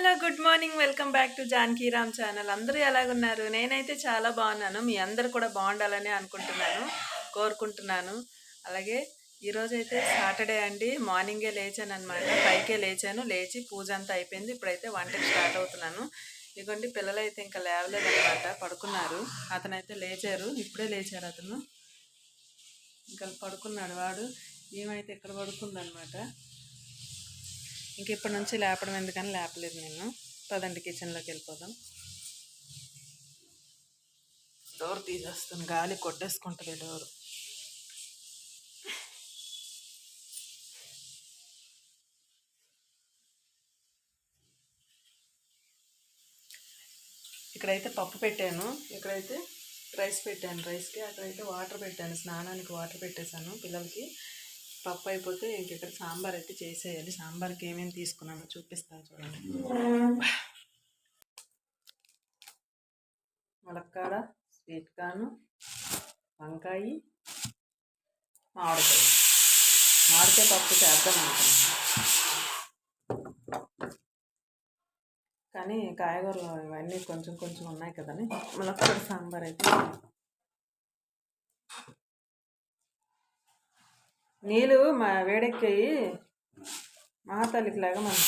Hello good morning welcome back to Janaki Ram channel. అందరూ ఎలాగున్నారు? నేనైతే చాలా బాగున్నాను. మీ అందరు కూడా బాగుండాలని అనుకుంటున్నాను, కోరుకుంటున్నాను. అలాగే ఈరోజైతే సాటర్డే అండి. మార్నింగే లేచాను అనమాట. 5కే లేచాను. లేచి పూజ అంతా అయిపోయింది. ఇప్పుడైతే వంటకి స్టార్ట్ అవుతున్నాను. ఇదిగోండి పిల్లలైతే ఇంకా లేవలేదన్నమాట, పడుకున్నారు. అతనైతే లేచారు, ఇప్పుడే లేచారు. అతను ఇంకా పడుకున్నాడు. వాడు ఏమైతే ఇక్కడ పడుకుందనమాట. ఇంక ఇప్పటి నుంచి లేపడం ఎందుకని లేపలేదు నేను. పదండి కిచెన్లోకి వెళ్ళిపోదాం. డోర్ తీసేస్తాను, గాలి కొట్టేసుకుంటుంది డోర్. ఇక్కడైతే పప్పు పెట్టాను, ఇక్కడైతే రైస్ పెట్టాను. రైస్కి అక్కడైతే వాటర్ పెట్టాను, స్నానానికి వాటర్ పెట్టేశాను పిల్లలకి. పప్పు అయిపోతే ఇంకెక్కడ సాంబార్ అయితే చేసేయాలి. సాంబార్కి ఏమేమి తీసుకున్నానో చూపిస్తాను చూడండి. ములక్కాడ, స్వీట్ కార్న్, వంకాయ, మామిడికాయ పప్పు చేద్దాం అనుకున్నాను. కానీ కాయగూరలు ఇవన్నీ కొంచెం కొంచెం ఉన్నాయి కదని ములక్కాడ సాంబార్ అయితే. నీళ్ళు మా వేడెక్కాయి, మహాతల్లికి లేగమని.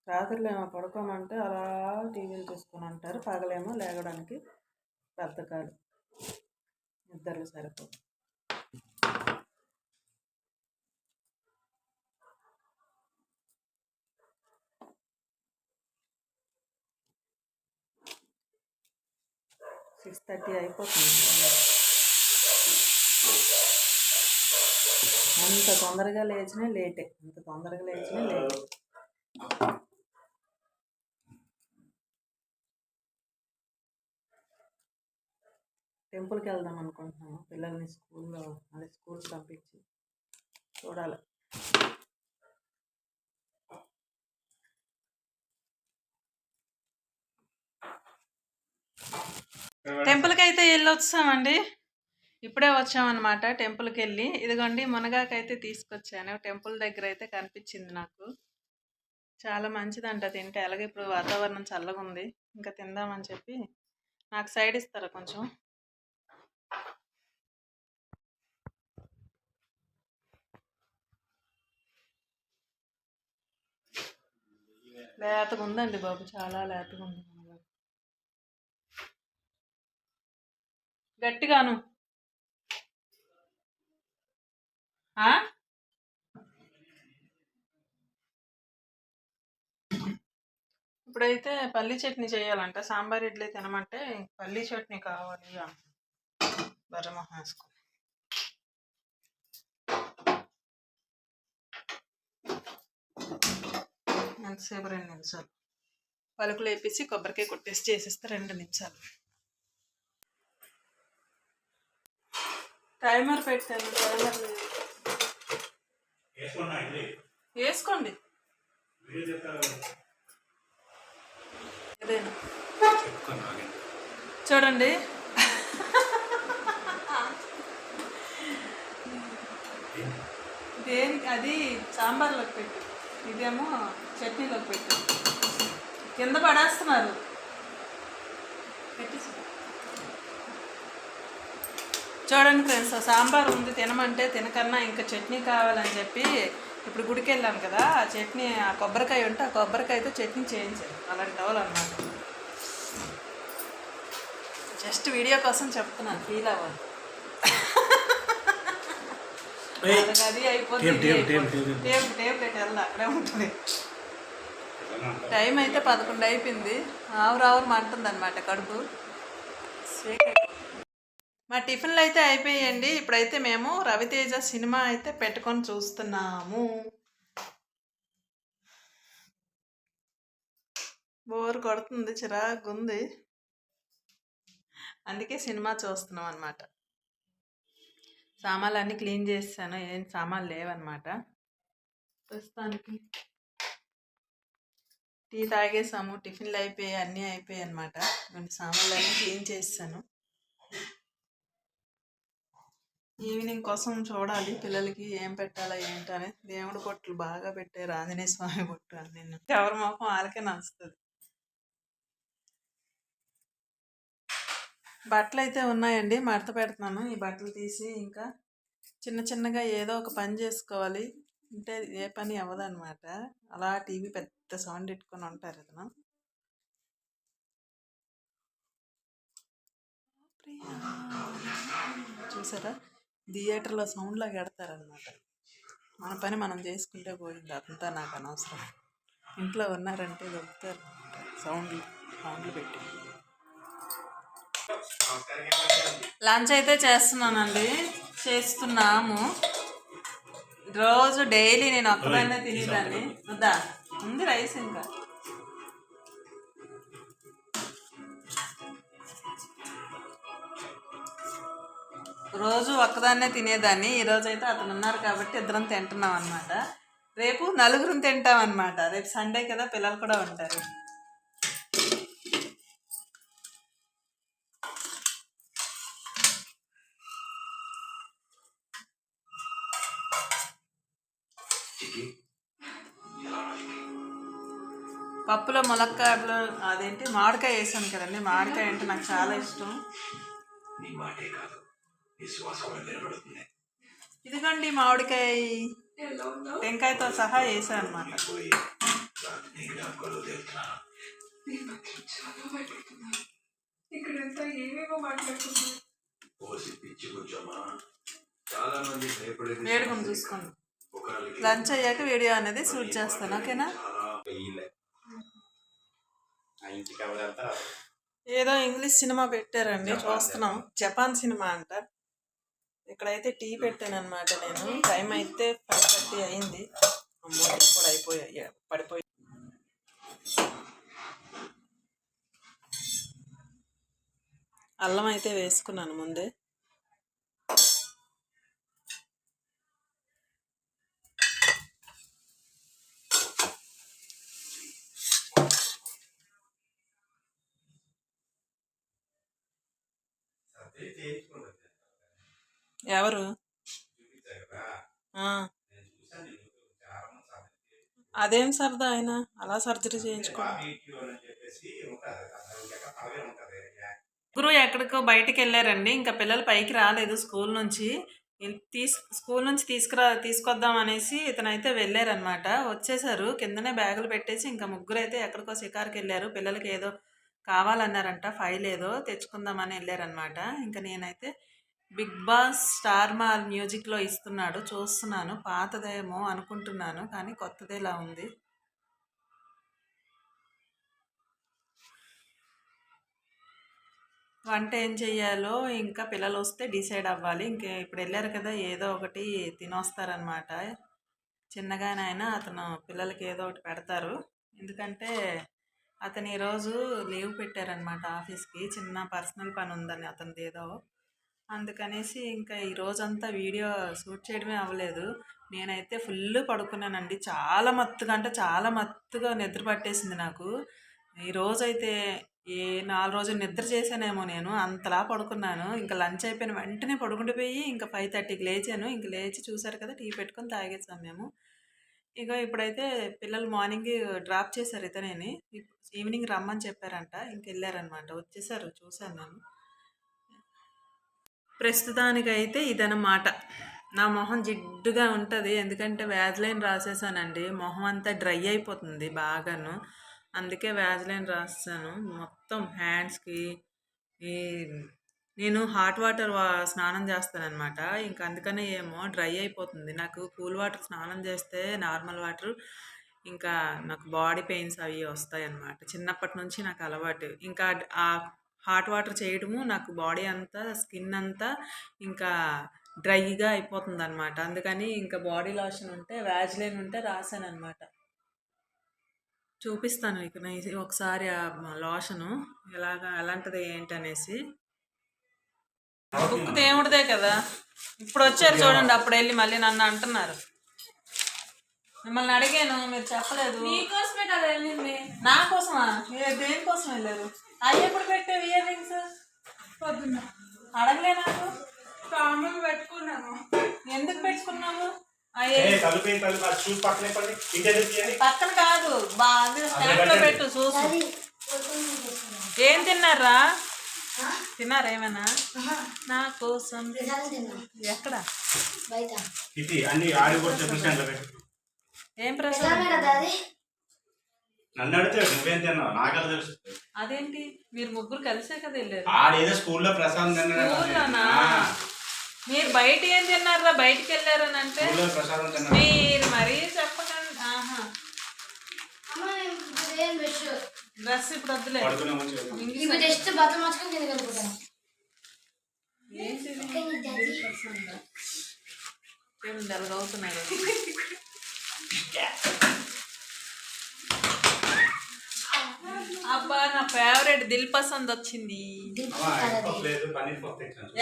రాత్రిలో ఏమో పడుకోమంటే అలా టీవీలు చూసుకొని అంటారు, పగలేమో లేగడానికి బద్ధకాలు. ఇద్దరు సరిపోదు. సిక్స్ 6:30 అయిపోతుంది. అంత తొందరగా లేచినా లేటే, అంత తొందరగా లేచినా లేటే. టెంపుల్కి వెళ్దాం అనుకుంటున్నాను. పిల్లల్ని స్కూల్స్ పంపించి చూడాలి. టెంపుల్కి అయితే వెళ్ళి వచ్చామండి. ఇప్పుడే వచ్చామన్నమాట టెంపుల్కి వెళ్ళి. ఇదిగోండి మునగాకైతే తీసుకొచ్చాను. టెంపుల్ దగ్గర అయితే కనిపించింది నాకు. చాలా మంచిదంట తింటే. అలాగే ఇప్పుడు వాతావరణం చల్లగా ఉంది, ఇంకా తిందామని చెప్పి. నాకు సైడ్ ఇస్తారా కొంచెం? లేతగా ఉందండి బాబు, చాలా లేతగా ఉంది. గట్టిగాను. ఇప్పుడైతే పల్లీ చట్నీ చేయాలంట. సాంబార్ ఇడ్లీ తినమంటే పల్లీ చట్నీ కావాలి. బర్రమొహం వేసుకో. ఎంతసేపు? 2 నిమిషాలు. పలుకులు వేపేసి కొబ్బరికాయ కొట్టేసి చేసేస్తే 2 నిమిషాలు. టైమర్ పెట్టాను, టైమర్ లేదు. వేసుకోండి. అదేనా చూడండి. దేనికి? అది సాంబార్లోకి పెట్టు, ఇదేమో చట్నీలోకి పెట్టు. కింద పడేస్తున్నారు. పెట్టి చూడండి ఫ్రెండ్స్, సాంబార్ ఉంది తినమంటే తినకన్నా ఇంకా చట్నీ కావాలని చెప్పి ఇప్పుడు గుడికి వెళ్ళాం కదా, ఆ చట్నీ, ఆ కొబ్బరికాయ ఉంటే ఆ కొబ్బరికాయతో చట్నీ చేయించారు. అలాంటి వాళ్ళు అన్నమాట. జస్ట్ వీడియో కోసం చెప్తున్నాను, ఫీల్ అవ్వాలి. అది అయిపోతుంది. టేప్ పెట్టి వెళ్దా, అక్కడే ఉంటుంది. టైం అయితే 11 అయిపోయింది. ఆవురు మంటుంది అనమాట కడుపు. మా టిఫిన్లు అయితే అయిపోయాయండి. ఇప్పుడైతే మేము రవితేజ సినిమా అయితే పెట్టుకొని చూస్తున్నాము. బోర్ కొడుతుంది, చిరాకు ఉంది, అందుకే సినిమా చూస్తున్నాం అనమాట. సామాన్లు అన్నీ క్లీన్ చేసాను, ఏం సామాన్లు లేవన్నమాట ప్రస్తుతానికి. టీ తాగేసాము, టిఫిన్లు అయిపోయాయి, అన్నీ అయిపోయాయి అనమాట. కొన్ని సామాన్లు అన్నీ క్లీన్ చేస్తాను. ఈవినింగ్ కోసం చూడాలి పిల్లలకి ఏం పెట్టాలా ఏంటని. దేవుడి బొట్లు బాగా పెట్టారు, ఆంజనేయ స్వామి బొట్టు అని. నేను ఎవరి మొహం వాళ్ళకే నచ్చుతుంది. బట్టలు అయితే ఉన్నాయండి, మడత పెడుతున్నాను. ఈ బట్టలు తీసి ఇంకా చిన్న చిన్నగా ఏదో ఒక పని చేసుకోవాలి, అంటే ఏ పని అవ్వదన్నమాట. అలా టీవీ పెద్ద సౌండ్ పెట్టుకొని ఉంటారు ఇతను. చూసారా, థియేటర్లో సౌండ్ లాగా ఎడతారనమాట. మన పని మనం చేసుకుంటే పోయింది, అదంతా నాకు అనవసరం. ఇంట్లో ఉన్నారంటే దొరుకుతారు సౌండ్లు పెట్టి. లంచ్ అయితే చేస్తున్నాము. రోజు డైలీ నేను ఒక్కదాన్నే తినేదాన్ని. వద్దా ఉంది రైస్, ఇంకా రోజు ఒక్కదాన్నే తినేదాన్ని. ఈరోజు అయితే అతను ఉన్నారు కాబట్టి ఇద్దరం తింటున్నాం అనమాట. రేపు నలుగురం తింటాం అనమాట. రేపు సండే కదా, పిల్లలు కూడా ఉంటారు. పప్పులో ములక్కాయలు అదేంటి మామిడికాయ వేసాను కదండి. మామిడికాయ అంటే నాకు చాలా ఇష్టం. ఇదిగోండి మామిడికాయ, టెంకాయతో సహా వేసాను అనమాట. వేడుకొని చూసుకోండి. లంచ్ అయ్యాక వీడియో అనేది షూట్ చేస్తాను, ఓకేనా. ఏదో ఇంగ్లీష్ సినిమా పెట్టారండి, చూస్తున్నాం. జపాన్ సినిమా అంట. ఇక్కడైతే టీ పెట్టాను అనమాట నేను. టైం అయితే 5:30 అయింది. అమ్మో, టీ కూడా పడిపోయి. అల్లం అయితే వేసుకున్నాను ముందే. ఎవరు? అదేం సరదా ఆయన అలా సర్జరీ చేయించుకోవడం. ముగ్గురు ఎక్కడికో బయటకు వెళ్ళారండి. ఇంకా పిల్లలు పైకి రాలేదు స్కూల్ నుంచి. స్కూల్ నుంచి తీసుకొద్దాం అనేసి ఇతనైతే వెళ్ళారనమాట. వచ్చేసారు, కిందనే బ్యాగులు పెట్టేసి ఇంకా ముగ్గురు అయితే ఎక్కడికో షికారుకి వెళ్ళారు. పిల్లలకి ఏదో కావాలన్నారంట, ఫైల్ ఏదో తెచ్చుకుందామని వెళ్ళారనమాట. ఇంకా నేనైతే బిగ్ బాస్ స్టార్ మాల్ మ్యూజిక్లో ఇస్తున్నాడు, చూస్తున్నాను. పాతదేమో అనుకుంటున్నాను కానీ కొత్తదేలా ఉంది. వంట ఏం చెయ్యాలో ఇంకా పిల్లలు వస్తే డిసైడ్ అవ్వాలి. ఇంకా ఇప్పుడు వెళ్ళారు కదా, ఏదో ఒకటి తినొస్తారనమాట. చిన్నగానైనా అతను పిల్లలకి ఏదో ఒకటి పెడతారు. ఎందుకంటే అతను ఈరోజు లీవ్ పెట్టారనమాట ఆఫీస్కి. చిన్న పర్సనల్ పని ఉందని అతనిది ఏదో. అందుకనేసి ఇంకా ఈ రోజంతా వీడియో షూట్ చేయడమే అవ్వలేదు. నేనైతే ఫుల్ పడుకున్నానండి. చాలా మత్తుగా, అంటే చాలా మత్తుగా నిద్ర పట్టేసింది నాకు. ఈరోజైతే 4 రోజులు నిద్ర చేశానేమో నేను, అంతలా పడుకున్నాను. ఇంకా లంచ్ అయిపోయిన వెంటనే పడుకుండిపోయి ఇంకా 5:30కి లేచాను. ఇంక లేచి చూసారు కదా, టీ పెట్టుకొని తాగేసాం మేము. ఇక ఇప్పుడైతే పిల్లలు మార్నింగ్ డ్రాప్ చేశారు ఇతనేని. ఈవినింగ్ రమ్మని చెప్పారంట, ఇంక వెళ్ళారనమాట. వచ్చేసారు, చూశాను నేను. ప్రస్తుతానికైతే ఇదన్నమాట. నా మొహం జిడ్డుగా ఉంటుంది, ఎందుకంటే వ్యాజ్లైన్ రాసేసానండి. మొహం అంతా డ్రై అయిపోతుంది బాగాను. అందుకే వ్యాజ్లైన్ రాసాను మొత్తం హ్యాండ్స్కి. ఈ నేను హాట్ వాటర్ స్నానం చేస్తానన్నమాట. ఇంకా అందుకనే ఏమో డ్రై అయిపోతుంది నాకు. కూల్ వాటర్ స్నానం చేస్తే, నార్మల్ వాటర్ ఇంకా నాకు బాడీ పెయిన్స్ అవి వస్తాయి అన్నమాట. చిన్నప్పటి నుంచి నాకు అలవాటు. ఇంకా ఆ హాట్ వాటర్ చేయడము నాకు బాడీ అంతా, స్కిన్ అంతా ఇంకా డ్రైగా అయిపోతుంది అనమాట. అందుకని ఇంకా బాడీ లోషన్ ఉంటే, వ్యాజ్లైన్ ఉంటే రాశాను అనమాట. చూపిస్తాను ఇక ఒకసారి ఆ లోషను ఎలాంటిది ఏంటనేసి. బుక్ దేవుడిదే కదా. ఇప్పుడు వచ్చారు చూడండి, అప్పుడు వెళ్ళి మళ్ళీ నన్ను అంటున్నారు. మిమ్మల్ని అడిగాను, మీరు చెప్పలేదు. నీకోసమే కదా వెళ్ళింది. నా కోసమా? దేనికోసం వెళ్ళారు? అవి ఎప్పుడు పెట్టావు ఇయర్ రింగ్స్? పొద్దున్న అడగలే నాకు. కామన్ పెట్టుకున్నాను. ఎందుకు పెట్టుకున్నావు? పక్కన కాదు, స్టాండ్ లో పెట్టు చూసు. ఏం తిన్నారా? తిన్నారా ఏమైనా? నా కోసం ఎక్కడ? ఏం ప్రశ్న? నన్ను అడితే నువ్వేం తిన్నావు నాకలా తెలుసు. అదేంటి మీరు ముగ్గురు కలిసే కదా వెళ్ళారు? ఆడేదో స్కూల్లో ప్రసాదం స్కూల్లోనా? మీరు బయట ఏం తిన్నారా? బయటికి వెళ్ళారని అంటే ప్రసాదం మీరు మరీ చెప్పకండి. ఆహా, డ్రెస్ ఇప్పుడు వద్దులే. ఏంటి ఎలాగవుతున్నారు? అబ్బా, నా ఫేవరెట్ దిల్ పసంద్ వచ్చింది.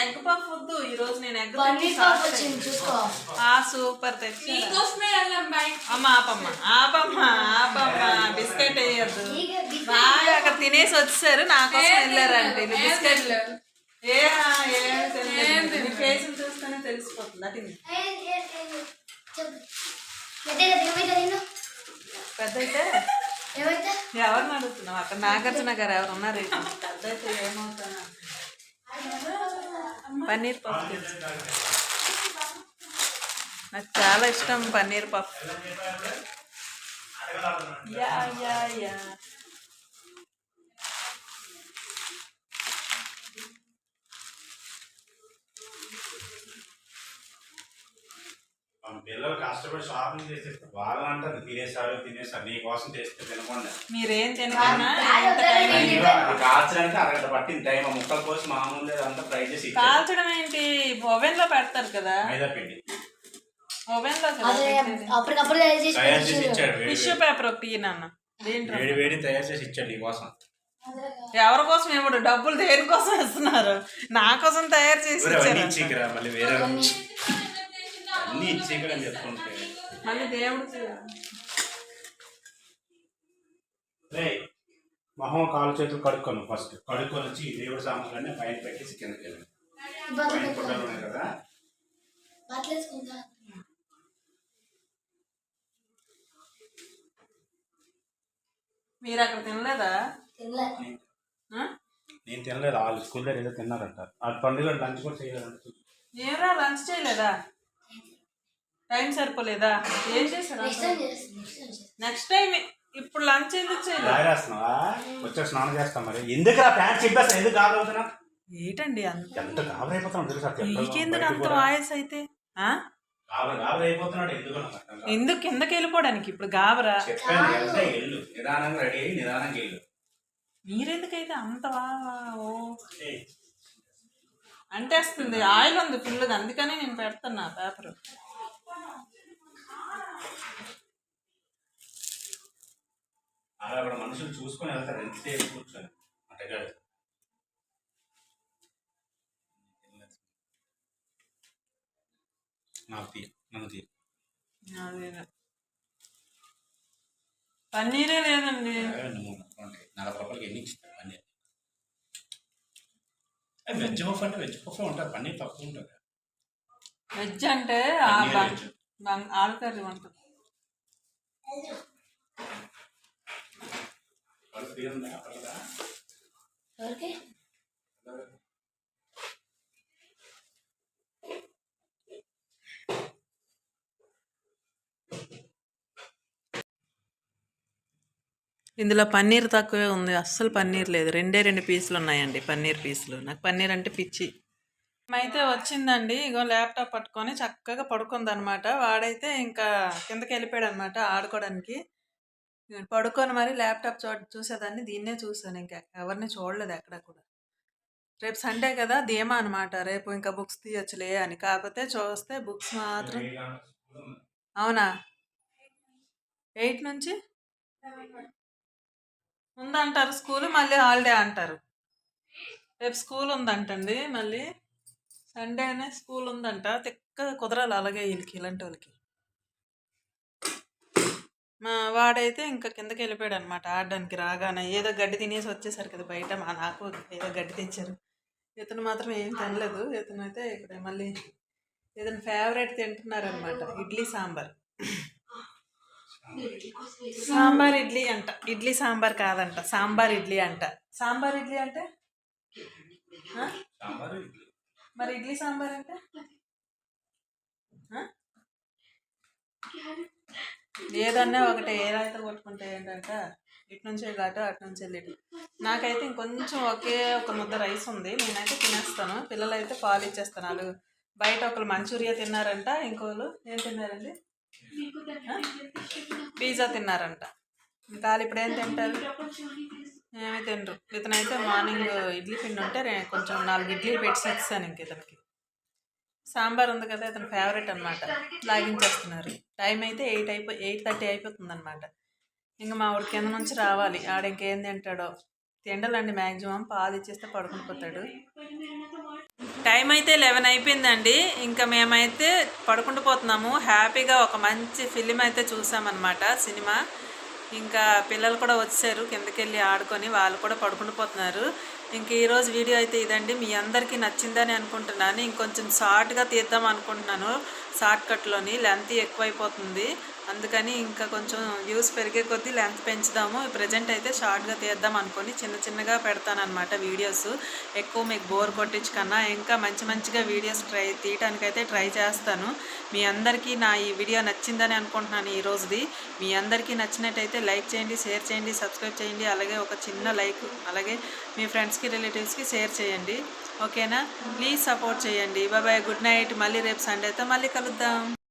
ఎగ్ పఫ్ వద్దు, ఈ రోజు నేను ఎగ్ సూపర్ తెచ్చి. అమ్మ ఆపమ్మ ఆపమ్మ ఆపమ్మ, బిస్కెట్ వేయద్దు. బాగా అక్కడ తినేసి వచ్చేసారు, నా కోసం వెళ్ళారంటే. బిస్కెట్ ఫేస్ చూస్తేనే తెలిసిపోతుంది. అది పెద్ద అయితే ఎవరిని అడుగుతున్నావు? అక్కడ నాగార్జున గారు ఎవరు ఉన్నారు? పెద్ద అయితే ఏమవుతున్నా? పన్నీర్ పఫ్ నాకు చాలా ఇష్టం. Paneer puff. Yeah yeah yeah. పిల్లలు కష్టపడి షాపింగ్ చేసేస్తారు, వాళ్ళు అంటారు తినేసారు నీ కోసం చేస్తే తినకుండా. మీరేం తినకుండా కాల్చడానికి అరగంట పట్టింది టైం. ముక్కల కోసం మామూలు అంతా ఫ్రై చేసి. కాల్చడం ఏంటి? ఓవెన్ లో పెడతారు కదా. మైదా పిండి ఓవెన్ లో తయారు చేసి ఇచ్చాడు. టిష్యూ పేపర్ ఒకటి నాన్న. వేడి వేడి తయారు చేసి ఇచ్చాడు నీ కోసం. ఎవరి కోసం ఏమడు? డబ్బులు దేనికోసం ఇస్తున్నారు? నా కోసం తయారు చేసి ఇచ్చారా? మళ్ళీ వేరే అన్ని ఇచ్చేకని చెప్పుకుంటే మళ్ళీ దేవుడు మొహం కాలు చేతులు కడుక్కోను. ఫస్ట్ కడుక్కొని వచ్చి దేవుడి సామాన్లన్నీ పైన పెట్టేసి కిందకి వెళ్ళాను. ఫోటోలు ఉన్నాయి కదా. మీరు అక్కడ తినలేదా? నేను తినలేదు. వాళ్ళు స్కూల్ దగ్గర ఏదో తిన్నారంట. ఆ పండుగ లంచ్ కూడా చేయలేదంట. ఏమరా లంచ్ చేయలేదా? టైం సరిపోలేదా? ఏం చేశారు నెక్స్ట్ టైం? ఇప్పుడు లంచ్ ఎందుకు చేయలేదు? వచ్చే స్నానం చేస్తాం. మరి ఎందుకు ప్యాంట్ చెప్పేస్తా? ఎందుకు గాబరవుతున్నా? ఏంటండి ఎంత గాబరైపోతున్నాడు తెలుసా? నీకెందుకు అంత వాయిస్ అయితే? గాబరైపోతున్నాడు ఎందుకు కిందకి వెళ్ళిపోవడానికి? ఇప్పుడు గాబరా? ఎల్లు నిదానంగా రెడీ అయ్యి నిదానంగా వెళ్ళు. మీరెందుకైతే అంత అంటేస్తుంది. ఆయిల్ ఉంది ఫుల్గా, అందుకనే నేను పెడుతున్నా పేపర్. అక్కడ మనుషులు చూసుకొని వెళ్తారు. ఎంతసేపు కూర్చొని అట్టగాడు. నన్ను తీయ పన్నీరే లేదండి. 40 రూపాయలకి ఎన్ని ఇచ్చిస్తారు పన్నీర్? వెజ్ పఫ్ అంటే వెజ్ పఫ్ ఉంటుంది, పన్నీర్ తక్కువ ఉంటుంది. వెజ్ అంటే ఆలు కర్రీ ఉంటుంది. ఇందులో పన్నీర్ తక్కువే ఉంది, అస్సలు పన్నీర్ లేదు. 2 పీసులు ఉన్నాయండి పన్నీర్ పీసులు. నాకు పన్నీర్ అంటే పిచ్చి. అయితే వచ్చిందండి, ఇగో ల్యాప్టాప్ పట్టుకొని చక్కగా పడుకుందనమాట. వాడైతే ఇంకా కిందకి వెళ్ళిపోయాడు అనమాట ఆడుకోవడానికి. పడుకొని మరి ల్యాప్టాప్ చూసేదాన్ని, దీన్నే చూసాను. ఇంకా ఎవరిని చూడలేదు ఎక్కడ కూడా. రేపు సండే కదా, ధీమా అనమాట. రేపు ఇంకా బుక్స్ తీయచ్చులే అని. కాకపోతే చూస్తే బుక్స్ మాత్రం. అవునా? 8 నుంచి ఉందంటారు స్కూల్, మళ్ళీ హాలిడే అంటారు. రేపు స్కూల్ ఉందంటండి, మళ్ళీ సండేనే స్కూల్ ఉందంట. తిక్క కుదరాలి అలాగే వీళ్ళకి, ఇలాంటి వాళ్ళకి. మా వాడైతే ఇంకా కిందకి వెళ్ళిపోయాడు అనమాట ఆడడానికి. రాగానే ఏదో గడ్డి తినేసి వచ్చేసారు కదా బయట. నాకు ఏదో గడ్డి తెచ్చారు. ఇతను మాత్రం ఏం తినలేదు. ఇతను అయితే ఇక్కడ మళ్ళీ ఇతను ఫేవరెట్ తింటున్నారనమాట, ఇడ్లీ సాంబార్. సాంబార్ ఇడ్లీ అంట. ఇడ్లీ సాంబార్ కాదంట, సాంబార్ ఇడ్లీ అంట. సాంబార్ ఇడ్లీ అంటే ఆ? మరి ఇడ్లీ సాంబార్ అంటే ఆ? ఏదన్నా ఒకటి ఏ రాయితో కొట్టుకుంటే ఏంటంటే ఇటు నుంచి వెళ్ళాట అటు నుంచి వెళ్ళేటి. నాకైతే ఇంకొంచెం ఒకే ఒక ముద్ద రైస్ ఉంది, నేనైతే తినేస్తాను. పిల్లలు అయితే పాలు ఇచ్చేస్తాను. వాళ్ళు బయట ఒకరు మంచూరియా తిన్నారంట, ఇంకోళ్ళు ఏం తిన్నారండి, పిజ్జా తిన్నారంట. ఇంకా వాళ్ళు ఇప్పుడు ఏం తింటారు, ఏమీ తినరు. ఇతనైతే మార్నింగ్ ఇడ్లీ పిండి ఉంటే కొంచెం 4 ఇడ్లీలు పెట్టి ఇస్తాను ఇంక ఇతనికి. సాంబార్ ఉంది కదా ఇతను ఫేవరెట్ అనమాట, లాగించేస్తున్నారు. టైం అయితే 8:30 అయిపోతుంది అనమాట. ఇంకా మా ఊరి కింద నుంచి రావాలి. ఆడ ఇంకేం తింటాడో, తిండలండి మ్యాక్సిమం. పాలు ఇచ్చేస్తే పడుకుని పోతాడు. టైం అయితే 11 అయిపోయిందండి. ఇంకా మేమైతే పడుకుంటూ పోతున్నాము. హ్యాపీగా ఒక మంచి ఫిలిం అయితే చూసామన్నమాట, సినిమా. ఇంకా పిల్లలు కూడా వచ్చారు కిందకి వెళ్ళి ఆడుకొని, వాళ్ళు కూడా పడుకుంటూ పోతున్నారు. ఇంక ఈరోజు వీడియో అయితే ఇదండి. మీ అందరికీ నచ్చిందని అనుకుంటున్నాను. ఇంకొంచెం షార్ట్గా తీద్దాం అనుకుంటున్నాను, షార్ట్ కట్లోని లెంత్ ఎక్కువైపోతుంది. అందుకని ఇంకా కొంచెం వ్యూస్ పెరిగే కొద్దీ లెంత్ పెంచుదాము. ప్రజెంట్ అయితే షార్ట్గా తీద్దాం అనుకొని చిన్నగా పెడతానమాట వీడియోస్. ఎక్కువ మీకు బోర్ కొట్టించుకన్నా ఇంకా మంచిగా వీడియోస్ తీయటానికైతే ట్రై చేస్తాను. మీ అందరికీ నా ఈ వీడియో నచ్చిందని అనుకుంటున్నాను ఈరోజుది. మీ అందరికీ నచ్చినట్టయితే లైక్ చేయండి, షేర్ చేయండి, సబ్స్క్రైబ్ చేయండి. అలాగే ఒక చిన్న లైక్, అలాగే మీ ఫ్రెండ్స్కి రిలేటివ్స్కి షేర్ చేయండి. ఓకేనా? ప్లీజ్ సపోర్ట్ చేయండి. Bye, good night. మళ్ళీ రేపు సండేతో మళ్ళీ కలుద్దాం.